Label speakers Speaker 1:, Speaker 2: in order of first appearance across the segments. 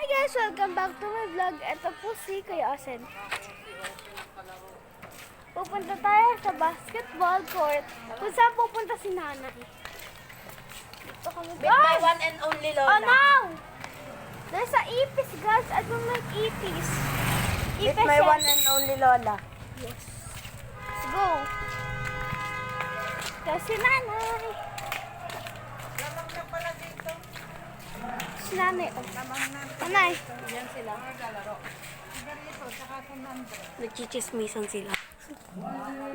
Speaker 1: guys! Welcome back to my vlog. Ito po si Kuya Asen. Pupunta tayo sa basketball court kung saan pupunta si nanay. Dito kami.
Speaker 2: With my one and only Lola.
Speaker 1: Oh no! There's a ipis guys. I don't like ipis.
Speaker 2: With my one and only Lola.
Speaker 1: Yes. Let's go. Ito si nanay.
Speaker 2: Lamang na pala dito.
Speaker 1: Si nanay. Oh.
Speaker 2: Lamang na.
Speaker 1: Nanay.
Speaker 2: Yan sila. Nagchichismisan sila.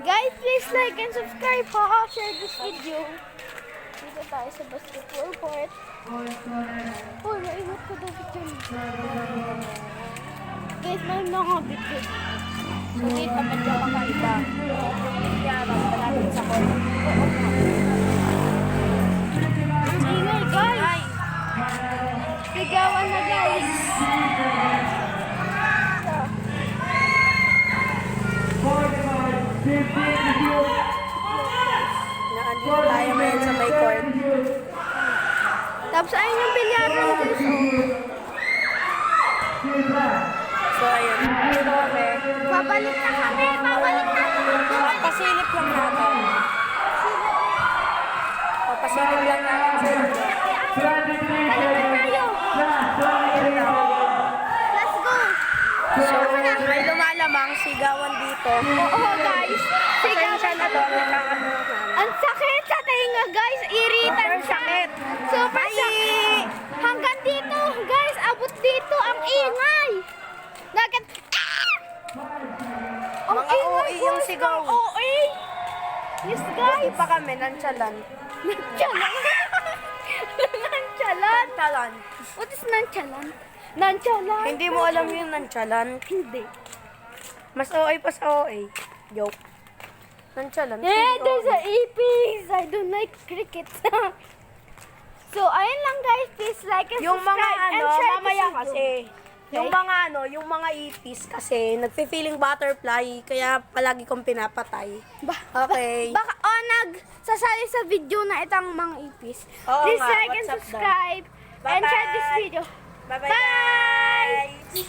Speaker 1: Guys, please like and subscribe po. Share this video. Dito tayo sa basketball court. Oh, naiwat ko daw dyan. Guys, may nakabit dyan.
Speaker 2: So dito medyo kakaiba. Yara, malapit sa court.
Speaker 1: Ang ingay, guys. Sigawan na, guys.
Speaker 2: Naandito tayo ngayon sa may court.
Speaker 1: Tapos ayun yung bilyaran, guys.
Speaker 2: So ayun. Dito kami.
Speaker 1: Babalik na kami. Babalik na kami.
Speaker 2: Papasilip lang natin. Papasilip lang natin.
Speaker 1: Balik na tayo. Let's go.
Speaker 2: So, may lumalamang sigawan dito.
Speaker 1: Oo, guys.
Speaker 2: Pasensya na to.
Speaker 1: Ang sakit sa tenga, guys. Iritan siya.
Speaker 2: Sakit.
Speaker 1: Super sakit. Hanggang dito, guys. Abot dito. Ang ingay. Nagkat... Ang
Speaker 2: Mga
Speaker 1: ingay,
Speaker 2: OA yung
Speaker 1: guys,
Speaker 2: sigaw.
Speaker 1: ng OA. Yes, guys.
Speaker 2: Hindi pa kami, nantsalan.
Speaker 1: Nantsalan. Nantsalan.
Speaker 2: Nantsalan.
Speaker 1: What is nantsalan? Nantsalan.
Speaker 2: Hindi mo alam yung nantsalan.
Speaker 1: Hindi.
Speaker 2: Mas OA pa sa OA. Joke. Nantsalan.
Speaker 1: There's a ipis. I don't like cricket. So, ayun lang guys. Please like and
Speaker 2: Yung mga
Speaker 1: subscribe and
Speaker 2: ano,
Speaker 1: share
Speaker 2: mamaya
Speaker 1: this video.
Speaker 2: kasi, yung mga ano, yung mga ipis kasi, nagfe-feeling butterfly, kaya palagi kong pinapatay. Okay.
Speaker 1: Baka nagsasali sa video na itang mga ipis.
Speaker 2: Oo
Speaker 1: Please
Speaker 2: nga,
Speaker 1: like and
Speaker 2: WhatsApp daw.
Speaker 1: subscribe and share this
Speaker 2: Bye-bye.
Speaker 1: video.
Speaker 2: Bye-bye.
Speaker 1: Bye!